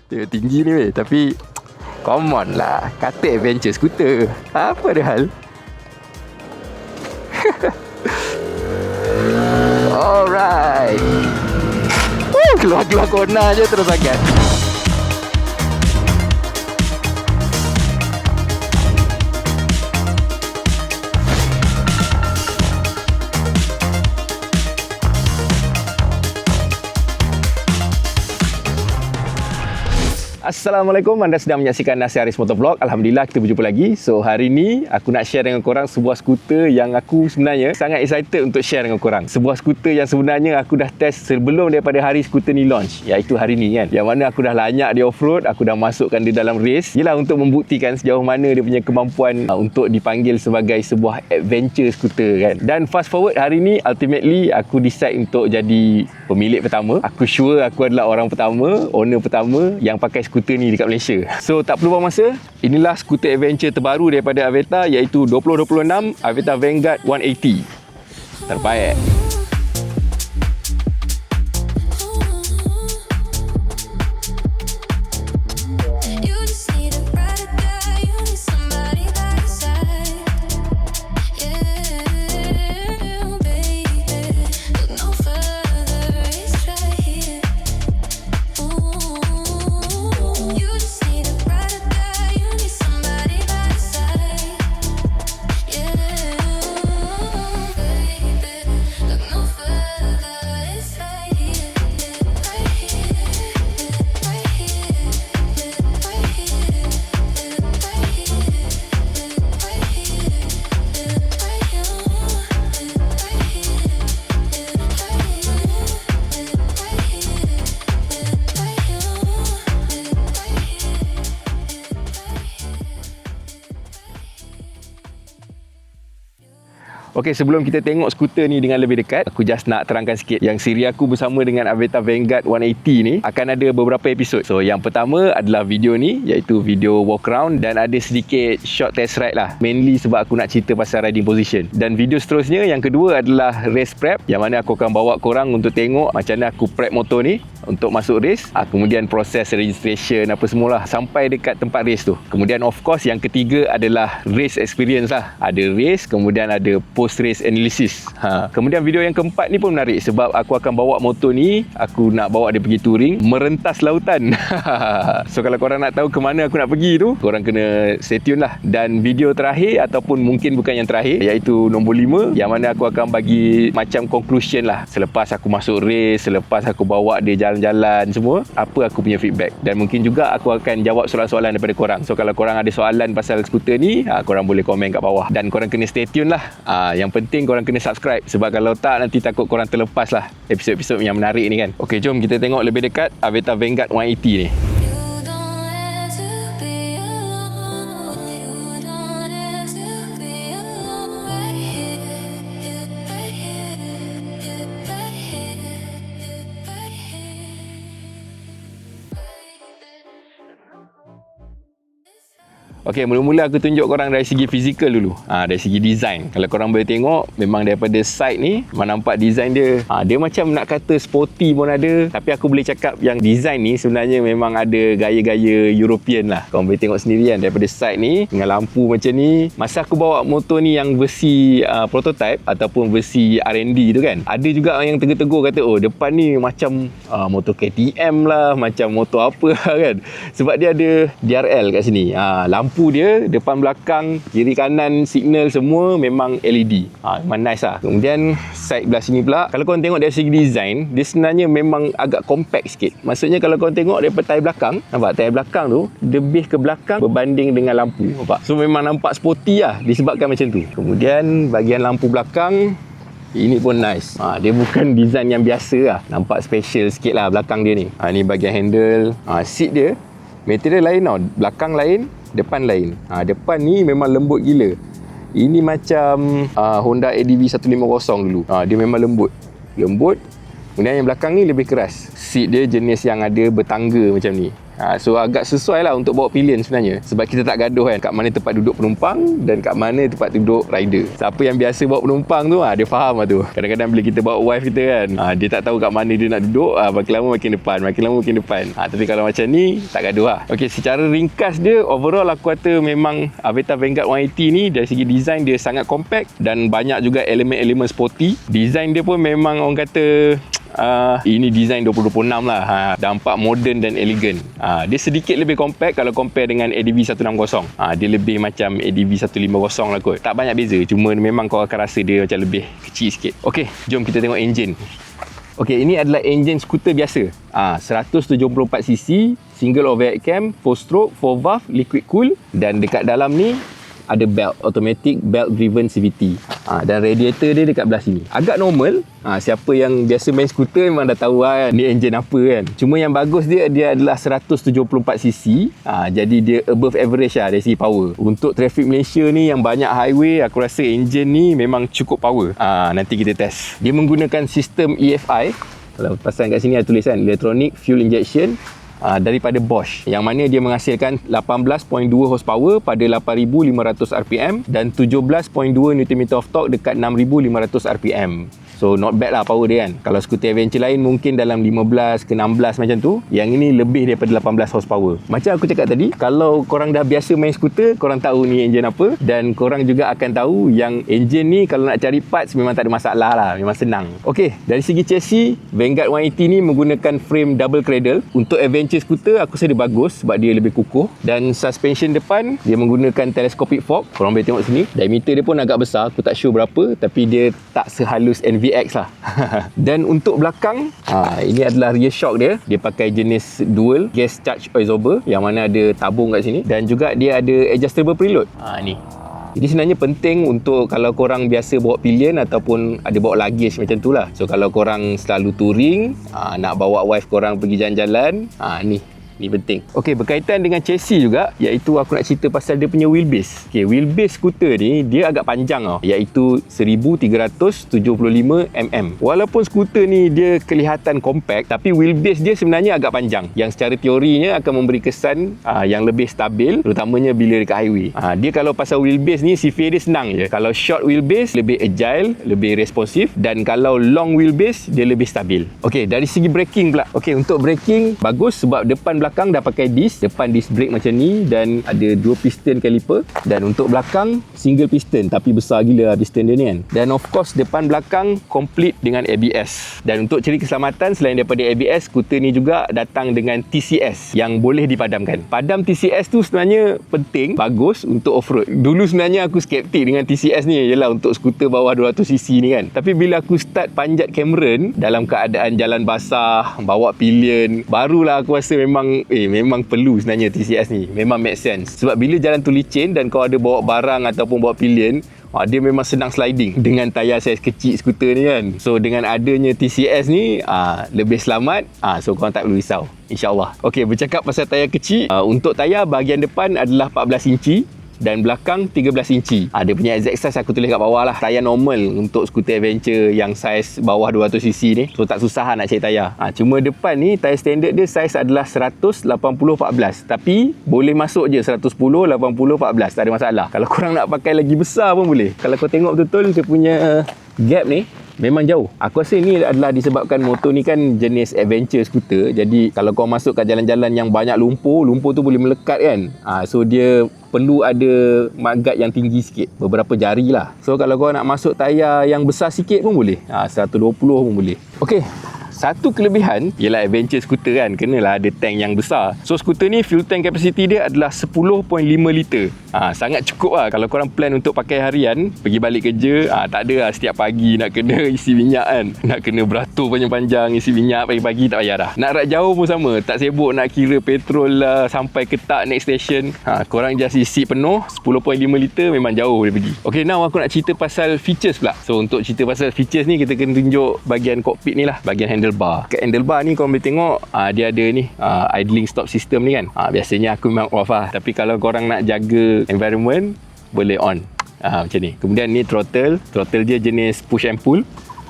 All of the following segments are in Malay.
Dia tinggi ni weh. Tapi come on lah, kata adventure skuter. Apa ada hal? Alright. Keluar-keluar corner je terus agak. Assalamualaikum, anda sedang menyaksikan Nasi Haris Motovlog. Alhamdulillah kita berjumpa lagi. So hari ni aku nak share dengan korang sebuah skuter yang aku sebenarnya sangat excited untuk share dengan korang. Sebuah skuter yang sebenarnya aku dah test sebelum daripada hari skuter ni launch, iaitu hari ni kan. Yang mana aku dah lanyak di off-road, aku dah masukkan dia dalam race. Yelah, untuk membuktikan sejauh mana dia punya kemampuan untuk dipanggil sebagai sebuah adventure skuter kan. Dan fast forward hari ni, ultimately aku decide untuk jadi pemilik pertama. Aku sure aku adalah orang pertama, owner pertama yang pakai skuter ni dekat Malaysia. So tak perlu buang masa, inilah skuter adventure terbaru daripada Aveta, iaitu 2026 Aveta Vanguard 180. Terbaik. Okey, sebelum kita tengok skuter ni dengan lebih dekat, aku just nak terangkan sikit yang siri aku bersama dengan Aveta Vanguard 180 ni akan ada beberapa episod. So yang pertama adalah video ni, iaitu video walk around, dan ada sedikit short test ride lah, mainly sebab aku nak cerita pasal riding position. Dan video seterusnya yang kedua adalah race prep, yang mana aku akan bawa korang untuk tengok macam mana aku prep motor ni untuk masuk race, kemudian proses registration apa semualah sampai dekat tempat race tu. Kemudian of course yang ketiga adalah race experience lah. Ada race, kemudian ada post race analysis. Kemudian video yang keempat ni pun menarik sebab aku akan bawa motor ni, aku nak bawa dia pergi touring merentas lautan. So kalau korang nak tahu ke mana aku nak pergi tu, korang kena stay tune lah. Dan video terakhir ataupun mungkin bukan yang terakhir, iaitu nombor 5, yang mana aku akan bagi macam conclusion lah selepas aku masuk race, selepas aku bawa dia jalan-jalan semua, apa aku punya feedback. Dan mungkin juga aku akan jawab soalan-soalan daripada korang. So kalau korang ada soalan pasal skuter ni, korang boleh komen kat bawah. Dan korang kena stay tune lah. Yang penting korang kena subscribe, sebab kalau tak nanti takut korang terlepas lah episod-episod yang menarik ni kan. Okey, jom kita tengok lebih dekat Aveta Vanguard 180 ni. Okey, mula-mula aku tunjuk korang dari segi fizikal dulu. Dari segi design. Kalau korang boleh tengok, memang daripada side ni, nampak design dia. Dia macam nak kata sporty pun ada. Tapi aku boleh cakap yang design ni sebenarnya memang ada gaya-gaya European lah. Korang boleh tengok sendiri kan, daripada side ni, dengan lampu macam ni. Masa aku bawa motor ni yang versi prototype ataupun versi R&D tu kan, ada juga yang tegur-tegur kata, oh depan ni macam motor KTM lah, macam motor apa kan. Sebab dia ada DRL kat sini. Lampu dia depan belakang kiri kanan signal semua memang LED. Memang nice lah. Kemudian side belah sini pula, kalau korang tengok dari segi design, dia sebenarnya memang agak compact sikit. Maksudnya kalau korang tengok daripada tayar belakang, nampak tayar belakang tu lebih ke belakang berbanding dengan lampu, nampak? So memang nampak sporty lah disebabkan macam tu. Kemudian bahagian lampu belakang ini pun nice. Dia bukan design yang biasa lah, nampak special sikit lah belakang dia ni. Ni bahagian handle. Seat dia material lain tau, belakang lain, depan lain. Depan ni memang lembut gila. Ini macam Honda ADV 150 dulu. Dia memang lembut. Kemudian yang belakang ni lebih keras. Seat dia jenis yang ada bertangga macam ni. So agak sesuai lah untuk bawa pilihan sebenarnya. Sebab kita tak gaduh kan kat mana tempat duduk penumpang dan kat mana tempat duduk rider. Siapa yang biasa bawa penumpang tu, dia faham lah tu. Kadang-kadang bila kita bawa wife kita kan, dia tak tahu kat mana dia nak duduk, makin lama makin depan, makin lama makin depan. Tapi kalau macam ni, tak gaduh lah. Okay, secara ringkas dia, overall aku kata memang Aveta Vanguard 180 ni dari segi design dia sangat compact dan banyak juga elemen-elemen sporty. Design dia pun memang orang kata ini design 2026 lah. Nampak modern dan elegan. Dia sedikit lebih compact kalau compare dengan ADV 160. Dia lebih macam ADV 150 lah kot. Tak banyak beza, cuma memang kau akan rasa dia macam lebih kecil sikit. Okey, jom kita tengok engine. Okey, ini adalah engine skuter biasa. 174cc, single overhead cam, 4 stroke, 4 valve, liquid cool, dan dekat dalam ni ada belt, automatic belt driven CVT. Dan radiator dia dekat belah sini. Agak normal. Siapa yang biasa main skuter memang dah tahu kan ni engine apa kan. Cuma yang bagus dia adalah 174cc. Jadi dia above average lah dari segi power. Untuk traffic Malaysia ni yang banyak highway, aku rasa engine ni memang cukup power. Nanti kita test. Dia menggunakan sistem EFI. Kalau pasang kat sini ada tulisan Electronic Fuel Injection daripada Bosch, yang mana dia menghasilkan 18.2 horsepower pada 8,500 RPM dan 17.2 Nm of torque dekat 6,500 RPM. So not bad lah power dia kan. Kalau skuter adventure lain mungkin dalam 15 ke 16 macam tu. Yang ini lebih daripada 18 horsepower. Macam aku cakap tadi, kalau korang dah biasa main skuter, korang tahu ni engine apa. Dan korang juga akan tahu yang engine ni kalau nak cari parts memang tak ada masalah lah. Memang senang. Okey, dari segi chassis, Vanguard 180 ni menggunakan frame double cradle. Untuk adventure skuter aku rasa dia bagus sebab dia lebih kukuh. Dan suspension depan dia menggunakan telescopic fork. Korang boleh tengok sini. Diameter dia pun agak besar. Aku tak sure berapa, tapi dia tak sehalus NVX lah. Dan untuk belakang, ini adalah rear shock dia. Dia pakai jenis dual gas charge absorber yang mana ada tabung kat sini. Dan juga dia ada adjustable preload. Ni. Jadi sebenarnya penting untuk kalau korang biasa bawa pilihan ataupun ada bawa luggage macam tu lah. So kalau korang selalu touring, nak bawa wife korang pergi jalan-jalan, ni penting. Okey, berkaitan dengan chassis juga, iaitu aku nak cerita pasal dia punya wheelbase. Okey, wheelbase skuter ni dia agak panjang tau, iaitu 1375mm. Walaupun skuter ni dia kelihatan compact, tapi wheelbase dia sebenarnya agak panjang, yang secara teorinya akan memberi kesan yang lebih stabil, terutamanya bila dekat highway. Dia kalau pasal wheelbase ni sifir dia senang je. Kalau short wheelbase lebih agile, lebih responsif, dan kalau long wheelbase dia lebih stabil. Okey, dari segi braking pula. Okey, untuk braking bagus sebab depan belakang dah pakai disc, depan disc brake macam ni dan ada 2 piston caliper, dan untuk belakang single piston tapi besar gila piston dia ni kan. Dan of course depan belakang complete dengan ABS. Dan untuk ciri keselamatan selain daripada ABS, skuter ni juga datang dengan TCS yang boleh dipadamkan. Padam TCS tu sebenarnya penting, bagus untuk off-road. Dulu sebenarnya aku skeptik dengan TCS ni, yelah untuk skuter bawah 200cc ni kan. Tapi bila aku start panjat Cameron dalam keadaan jalan basah, bawa pilihan, barulah aku rasa memang perlu sebenarnya TCS ni. Memang make sense. Sebab bila jalan tu licin dan kau ada bawa barang ataupun bawa pilihan, dia memang senang sliding dengan tayar saiz kecil skuter ni kan. So dengan adanya TCS ni lebih selamat. So korang tak perlu risau, InsyaAllah. Okey, bercakap pasal tayar kecil, untuk tayar bahagian depan adalah 14 inci dan belakang 13 inci. Dia punya exact size aku tulis kat bawah lah. Tayar normal untuk skuter adventure yang saiz bawah 200cc ni. So tak susah lah nak cari tayar. Cuma depan ni tayar standard dia saiz adalah 180/14. Tapi boleh masuk je 110/80/14. Tak ada masalah. Kalau korang nak pakai lagi besar pun boleh. Kalau kau tengok betul-betul dia punya gap ni memang jauh. Aku rasa ni adalah disebabkan motor ni kan jenis adventure skuter. Jadi kalau kau masuk kat jalan-jalan yang banyak lumpur tu boleh melekat kan. So dia perlu ada magat yang tinggi sikit, beberapa jari lah. So kalau kau nak masuk tayar yang besar sikit pun boleh, 120 pun boleh. Okey, satu kelebihan ialah adventure skuter kan, kenalah ada tank yang besar. So skuter ni fuel tank capacity dia adalah 10.5 liter. Sangat cukup lah kalau korang plan untuk pakai harian, pergi balik kerja. Tak ada lah setiap pagi nak kena isi minyak kan, nak kena beratur panjang-panjang isi minyak pagi-pagi, tak payah dah. Nak rak jauh pun sama, tak sibuk nak kira petrol lah sampai ke tak next station. Korang just isi penuh 10.5 liter, memang jauh dia pergi. Okay, now aku nak cerita pasal features pula. So untuk cerita pasal features ni, kita kena tunjuk bahagian cockpit ni lah, bahagian handlebar. Kat handlebar ni korang boleh tengok dia ada ni idling stop system ni kan. Biasanya aku memang off lah, tapi kalau korang nak jaga environment boleh on. Macam ni. Kemudian ni throttle dia jenis push and pull.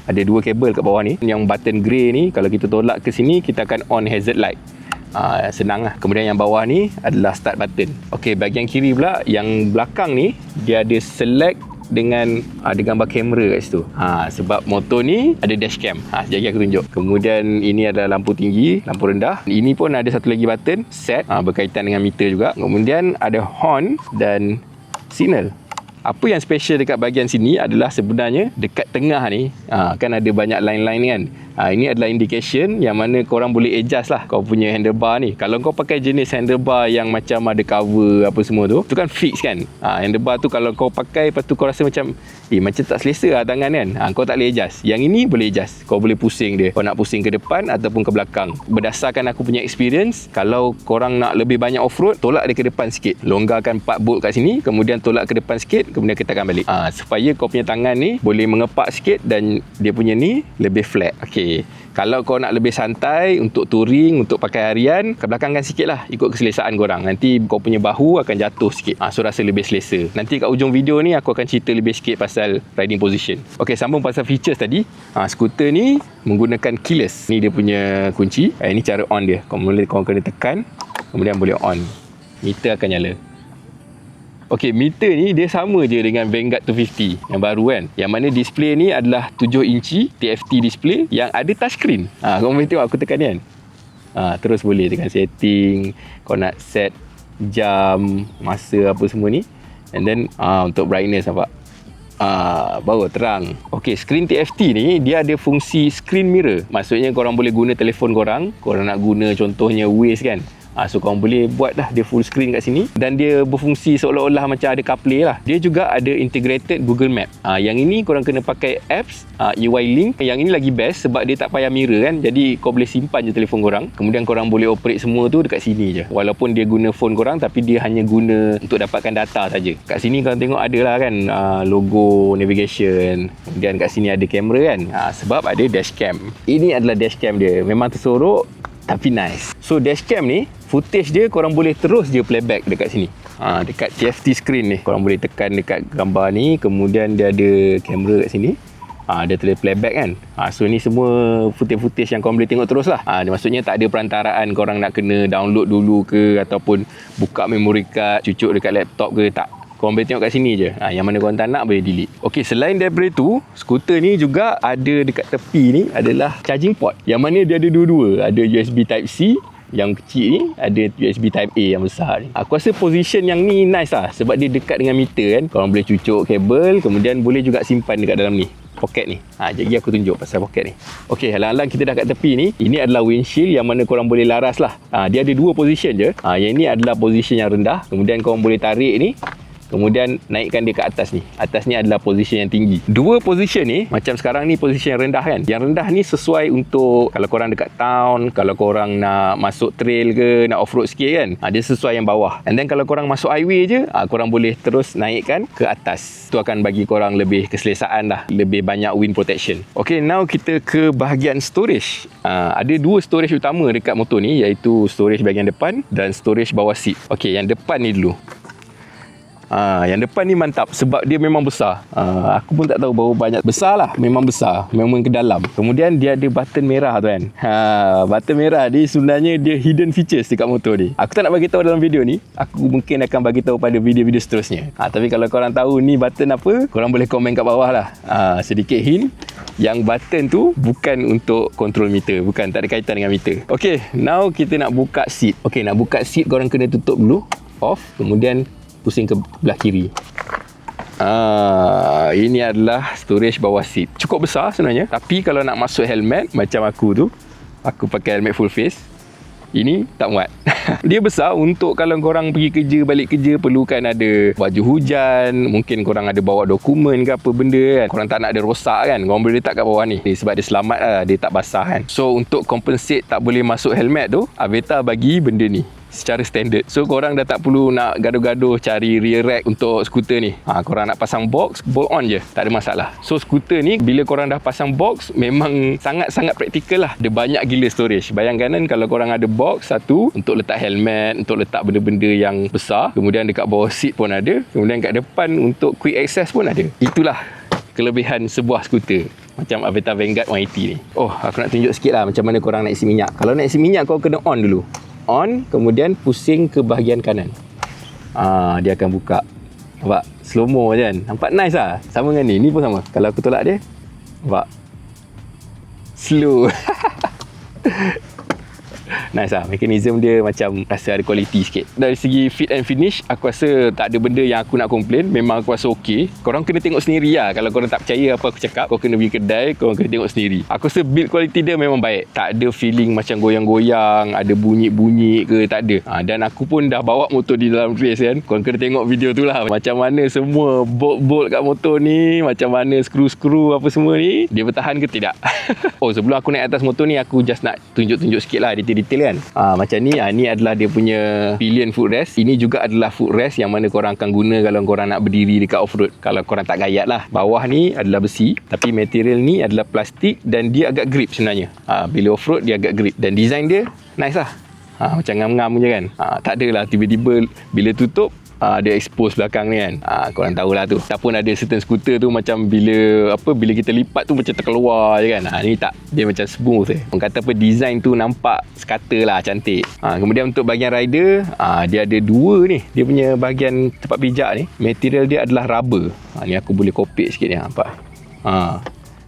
Ada 2 kabel kat bawah ni. Yang button grey ni, kalau kita tolak ke sini, kita akan on hazard light. Senang lah. Kemudian yang bawah ni adalah start button. Okey, bahagian kiri pula, yang belakang ni dia ada select dengan ada gambar kamera kat situ. Sebab motor ni ada dashcam. Sekejap lagi aku tunjuk. Kemudian ini adalah lampu tinggi, lampu rendah. Ini pun ada satu lagi button set, berkaitan dengan meter juga. Kemudian ada horn dan signal. Apa yang special dekat bahagian sini adalah sebenarnya dekat tengah ni kan ada banyak line-line ni kan. Ini adalah indication yang mana korang boleh adjust lah kau punya handlebar ni. Kalau kau pakai jenis handlebar yang macam ada cover apa semua tu kan fix kan. Handlebar tu kalau kau pakai, lepas tu kau rasa macam macam tak selesa lah tangan kan. Kau tak boleh adjust. Yang ini boleh adjust. Kau boleh pusing dia. Kau nak pusing ke depan ataupun ke belakang. Berdasarkan aku punya experience, kalau korang nak lebih banyak off-road, tolak dia ke depan sikit. Longgarkan 4 bolt kat sini, kemudian tolak ke depan sikit, kemudian kita akan balik. Supaya kau punya tangan ni boleh mengepak sikit dan dia punya ni lebih flat. Okey. Kalau kau nak lebih santai untuk touring, untuk pakai harian, ke belakangkan sikit lah, ikut keselesaan korang. Nanti kau punya bahu akan jatuh sikit, so rasa lebih selesa. Nanti kat ujung video ni aku akan cerita lebih sikit pasal riding position. Okey, sambung pasal features tadi. Skuter ni menggunakan keyless. Ni dia punya kunci. Ini cara on dia. Kau kena tekan, kemudian boleh on. Meter akan nyala. Okey, meter ni dia sama je dengan Vanguard 250 yang baru kan. Yang mana display ni adalah 7 inci TFT display yang ada touchscreen. Kau boleh tengok aku tekan ni kan. Terus boleh tekan setting, kau nak set jam, masa apa semua ni. And then untuk brightness nampak. Baru terang. Okey, screen TFT ni dia ada fungsi screen mirror. Maksudnya korang boleh guna telefon korang nak guna contohnya Waze kan. So korang boleh buat dah dia full screen kat sini. Dan dia berfungsi seolah-olah macam ada CarPlay lah. Dia juga ada integrated Google Map. Yang ini korang kena pakai apps UI Link. Yang ini lagi best sebab dia tak payah mirror kan. Jadi kau boleh simpan je telefon korang. Kemudian korang boleh operate semua tu dekat sini je. Walaupun dia guna phone korang, tapi dia hanya guna untuk dapatkan data saja. Kat sini korang tengok ada lah kan logo navigation. Kemudian kat sini ada kamera kan. Sebab ada dashcam. Ini adalah dashcam dia. Memang tersorok tapi nice. So dashcam ni footage dia korang boleh terus je playback dekat sini. Dekat TFT screen ni korang boleh tekan dekat gambar ni, kemudian dia ada kamera kat sini. Dia boleh playback kan. So ni semua footage-footage yang korang boleh tengok terus lah. Maksudnya tak ada perantaraan korang nak kena download dulu ke, ataupun buka memory card, cucuk dekat laptop ke, tak. Korang boleh tengok kat sini je. Yang mana korang tak nak boleh delete. Okey, selain daripada tu, skuter ni juga ada dekat tepi ni adalah charging port. Yang mana dia ada dua-dua. Ada USB Type-C, yang kecil ni ada USB Type-A yang besar ni. Aku rasa position yang ni nice lah, sebab dia dekat dengan meter kan. Korang boleh cucuk kabel, kemudian boleh juga simpan dekat dalam ni, poket ni. Jadi aku tunjuk pasal poket ni. Okey, halang-halang kita dah kat tepi ni. Ini adalah windshield yang mana korang boleh laras lah. Dia ada 2 position je. Yang ini adalah position yang rendah. Kemudian korang boleh tarik ni, kemudian naikkan dia ke atas ni. Atas ni adalah position yang tinggi. 2 position ni, macam sekarang ni position yang rendah kan. Yang rendah ni sesuai untuk kalau korang dekat town, kalau korang nak masuk trail ke, nak off-road sikit kan. Dia sesuai yang bawah. And then kalau korang masuk highway je, korang boleh terus naikkan ke atas. Itu akan bagi korang lebih keselesaan lah. Lebih banyak wind protection. Okay, now kita ke bahagian storage. Ada 2 storage utama dekat motor ni, iaitu storage bahagian depan dan storage bawah seat. Okay, yang depan ni dulu. Yang depan ni mantap sebab dia memang besar. Aku pun tak tahu berapa banyak. Besar lah, memang besar, memang ke dalam. Kemudian dia ada button merah tu kan. Button merah ni sebenarnya dia hidden features dekat motor ni. Aku tak nak bagi tahu dalam video ni. Aku mungkin akan bagi tahu pada video-video seterusnya. Tapi kalau korang tahu ni button apa, korang boleh komen kat bawah lah. Sedikit hint, yang button tu bukan untuk control meter, bukan, tak ada kaitan dengan meter. Okay, now kita nak buka seat. Okay, nak buka seat korang kena tutup dulu, off, kemudian pusing ke belah kiri. Ini adalah storage bawah seat. Cukup besar sebenarnya. Tapi kalau nak masuk helmet macam aku tu, aku pakai helmet full face, ini tak muat. Dia besar untuk kalau korang pergi kerja, balik kerja, perlukan ada baju hujan, mungkin korang ada bawa dokumen ke apa benda kan. Korang tak nak ada rosak kan, korang boleh letak kat bawah ni. Sebab dia selamat lah, dia tak basah kan. So untuk compensate tak boleh masuk helmet tu, Aveta bagi benda ni secara standard. So korang dah tak perlu nak gaduh-gaduh cari rear rack untuk skuter ni. Korang nak pasang box, bolt on je, tak ada masalah. So skuter ni bila korang dah pasang box, memang sangat-sangat praktikal lah. Dia banyak gila storage. Bayangkan kan kalau korang ada box satu untuk letak helmet, untuk letak benda-benda yang besar, kemudian dekat bawah seat pun ada, kemudian kat depan untuk quick access pun ada. Itulah kelebihan sebuah skuter macam Aveta Vanguard 180 ni. Oh, aku nak tunjuk sikit lah macam mana korang nak isi minyak. Kalau nak isi minyak, kau kena on dulu. On, kemudian pusing ke bahagian kanan. Dia akan buka. Nampak? Slow mo je kan. Nampak nice lah. Sama dengan ni. Ni pun sama. Kalau aku tolak dia, nampak? Slow. Nice lah. Mekanism dia macam rasa ada quality sikit. Dari segi fit and finish, aku rasa tak ada benda yang aku nak komplain. Memang aku rasa okey. Korang kena tengok sendiri lah. Kalau korang tak percaya apa aku cakap, kau kena pergi kedai, korang kena tengok sendiri. Aku rasa build quality dia memang baik. Tak ada feeling macam goyang-goyang, ada bunyi-bunyi ke, tak ada. Dan aku pun dah bawa motor di dalam race kan. Korang kena tengok video tu lah. Macam mana semua bolt-bolt kat motor ni, macam mana skru-skru apa semua ni, dia bertahan ke tidak. Oh, sebelum aku naik atas motor ni, aku just nak tunjuk-tunjuk sikit lah detail-detail kan. Macam ni, ni adalah dia punya pillion footrest. Ini juga adalah footrest yang mana korang akan guna kalau korang nak berdiri dekat off-road. Kalau korang tak gayat lah. Bawah ni adalah besi, tapi material ni adalah plastik dan dia agak grip sebenarnya. Bila off-road dia agak grip. Dan design dia nice lah. Macam ngam-ngam je kan. Tak adalah tiba-tiba bila tutup dia expose belakang ni kan. Korang tahulah tu. Tak pun ada certain skuter tu macam bila kita lipat tu macam terkeluar je kan. Ni tak. Dia macam smooth je. Orang kata apa, design tu nampak sekata lah, cantik. Kemudian untuk bahagian rider, dia ada dua ni. Dia punya bahagian tempat pijak ni, material dia adalah rubber. Ni aku boleh kopik sikit ni. Nampak?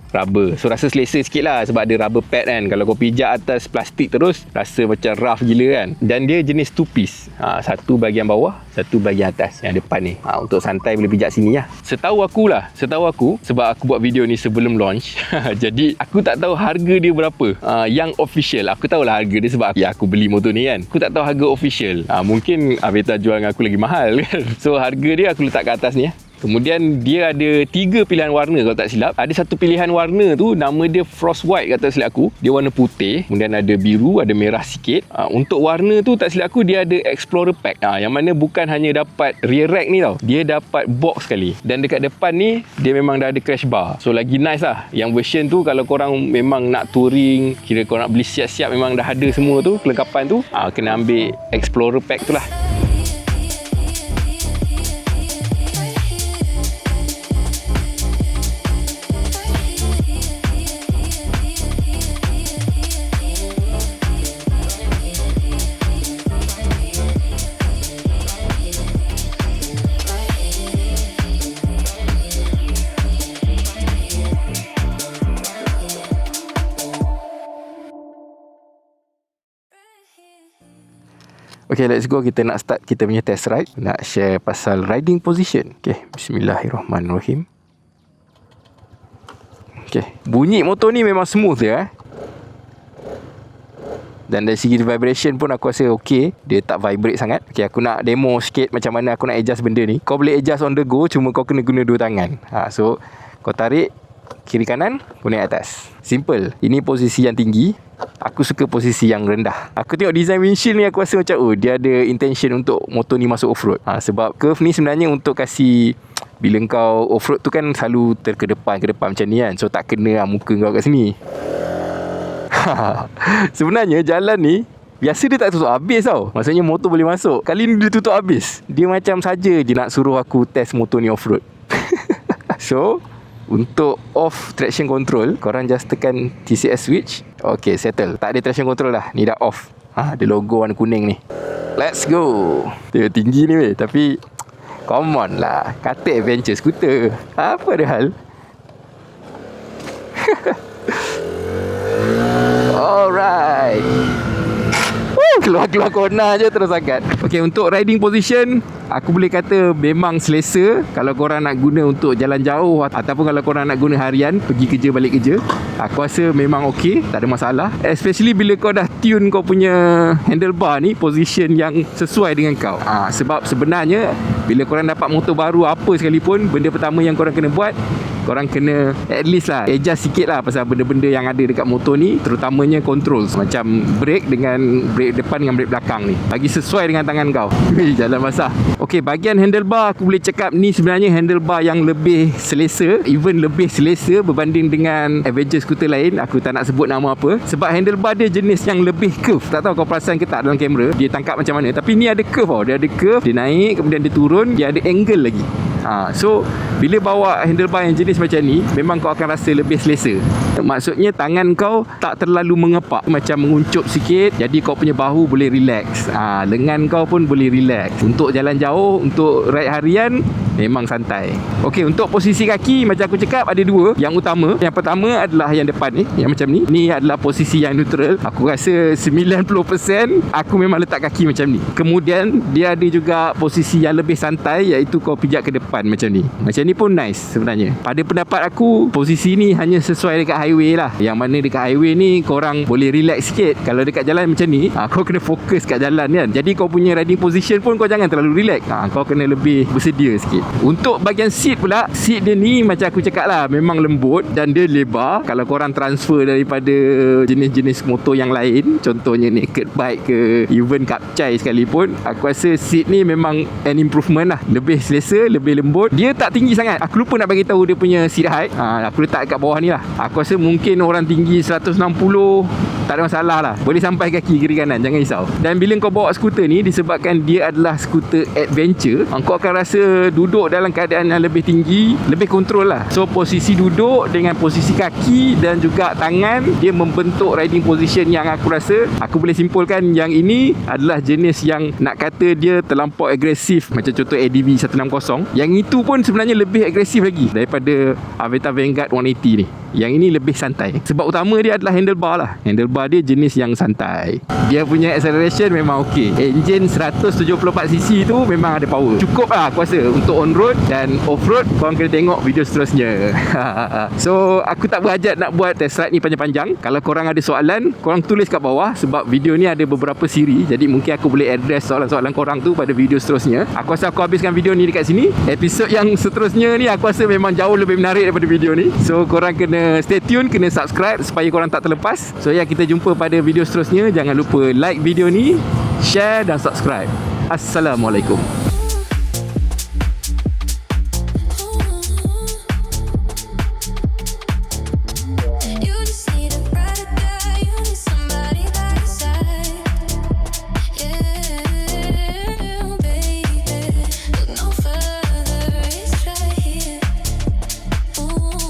Rubber. So rasa selesa sikit lah sebab ada rubber pad kan. Kalau kau pijak atas plastik terus, rasa macam rough gila kan. Dan dia jenis two piece. Satu bahagian bawah, satu bahagian atas yang depan ni. Untuk santai boleh pijak sini lah. Setahu aku sebab aku buat video ni sebelum launch. Jadi aku tak tahu harga dia berapa. Yang official, aku tahulah harga dia sebab aku beli motor ni kan. Aku tak tahu harga official. Mungkin Aveta jual dengan aku lagi mahal kan. So harga dia aku letak kat atas ni. Kemudian dia ada 3 pilihan warna kalau tak silap. Ada satu pilihan warna tu nama dia Frost White kalau tak silap aku. Dia warna putih, kemudian ada biru, ada merah sikit. Untuk warna tu tak silap aku dia ada Explorer Pack. Yang mana bukan hanya dapat rear rack ni tau. Dia dapat box sekali. Dan dekat depan ni dia memang dah ada crash bar. So lagi nice lah. Yang version tu kalau korang memang nak touring, kira korang nak beli siap-siap memang dah ada semua tu, kelengkapan tu, kena ambil Explorer Pack tu lah. Okay, let's go. Kita nak start kita punya test ride. Nak share pasal riding position. Okay, bismillahirrahmanirrahim. Okay, bunyi motor ni memang smooth ya. Dan dari segi vibration pun aku rasa okay. Dia tak vibrate sangat. Okay, aku nak demo sikit macam mana aku nak adjust benda ni. Kau boleh adjust on the go, cuma kau kena guna 2 tangan. So kau tarik kiri kanan, kau naik atas. Simple. Ini posisi yang tinggi. Aku suka posisi yang rendah. Aku tengok design windshield ni, aku rasa macam dia ada intention untuk motor ni masuk off-road. Sebab curve ni sebenarnya untuk kasih, bila kau off-road tu kan selalu ke depan macam ni kan. So tak kena muka kau kat sini. Sebenarnya jalan ni biasa dia tak tutup habis tau. Maksudnya motor boleh masuk. Kali ni dia tutup habis. Dia macam saja je nak suruh aku test motor ni off-road. So untuk off traction control, korang just tekan TCS switch. Okay, settle. Tak ada traction control dah. Ni dah off. Ada logo warna kuning ni. Let's go. Dia tinggi ni weh. Tapi come on lah, kata adventure scooter. Apa ada hal? Alright. Keluar-keluar corner je terus angkat. Okay, untuk riding position, aku boleh kata memang selesa. Kalau korang nak guna untuk jalan jauh, ataupun kalau korang nak guna harian, pergi kerja balik kerja, aku rasa memang okay, tak ada masalah. Especially bila kau dah tune kau punya handlebar ni position yang sesuai dengan kau. Sebab sebenarnya bila korang dapat motor baru apa sekalipun, benda pertama yang korang kena buat, korang kena at least lah adjust sikit lah pasal benda-benda yang ada dekat motor ni, terutamanya controls. Macam brake depan dengan brake belakang ni, bagi sesuai dengan tangan kau. Jalan basah. Okay, bahagian handlebar aku boleh cakap ni sebenarnya handlebar yang lebih selesa, even lebih selesa berbanding dengan adventure scooter lain. Aku tak nak sebut nama apa, sebab handlebar dia jenis yang lebih curve. Tak tahu kau perasan ke tak dalam kamera dia tangkap macam mana, tapi ni ada curve tau. Dia ada curve, dia naik, kemudian dia turun, dia ada angle lagi. So bila bawa handlebar yang jenis macam ni, memang kau akan rasa lebih selesa. Maksudnya tangan kau tak terlalu mengepak, macam menguncup sikit, jadi kau punya bahu boleh relax. Lengan kau pun boleh relax. Untuk jalan jauh, untuk ride harian, memang santai. Okey, untuk posisi kaki macam aku cakap ada dua yang utama. Yang pertama adalah yang depan ni, yang macam ni. Ni adalah posisi yang neutral. Aku rasa 90% aku memang letak kaki macam ni. Kemudian dia ada juga posisi yang lebih santai, iaitu kau pijak ke depan macam ni. Macam ni pun nice sebenarnya. Pada pendapat aku, posisi ni hanya sesuai dekat highway lah. Yang mana dekat highway ni korang boleh relax sikit. Kalau dekat jalan macam ni, kau kena fokus kat jalan kan. Jadi kau punya riding position pun kau jangan terlalu relax. Kau kena lebih bersedia sikit. Untuk bahagian seat pula, seat dia ni macam aku cakap lah, memang lembut dan dia lebar. Kalau korang transfer daripada jenis-jenis motor yang lain, contohnya naked bike ke, even Kapcai sekalipun, aku rasa seat ni memang an improvement lah. Lebih selesa, lebih lembut. Dia tak tinggi sangat. Aku lupa nak bagi tahu dia punya seat height. Aku letak kat bawah ni lah. Aku rasa mungkin orang tinggi 160 tak ada masalah lah. Boleh sampai kaki kiri kanan, jangan risau. Dan bila kau bawa skuter ni, disebabkan dia adalah skuter adventure, kau akan rasa duduk dalam keadaan yang lebih tinggi, lebih kontrol lah. So posisi duduk dengan posisi kaki dan juga tangan, dia membentuk riding position yang aku rasa, aku boleh simpulkan yang ini adalah jenis yang nak kata dia terlampau agresif. Macam contoh ADV 160, yang itu pun sebenarnya lebih agresif lagi daripada Aveta Vanguard 180 ni. Yang ini lebih santai. Sebab utama dia adalah handlebar lah. Handlebar dia jenis yang santai. Dia punya acceleration memang okey. Engine 174cc tu memang ada power. Cukup lah aku rasa untuk on-road dan off-road. Korang kena tengok video seterusnya. So aku tak berhajat nak buat test ride ni panjang-panjang. Kalau korang ada soalan, korang tulis kat bawah. Sebab video ni ada beberapa siri, jadi mungkin aku boleh address soalan-soalan korang tu pada video seterusnya. Aku rasa aku habiskan video ni dekat sini. Episod yang seterusnya ni aku rasa memang jauh lebih menarik daripada video ni. So korang kena stay tune, kena subscribe supaya korang tak terlepas. So ya, kita jumpa pada video seterusnya. Jangan lupa like video ni, share dan subscribe. Assalamualaikum.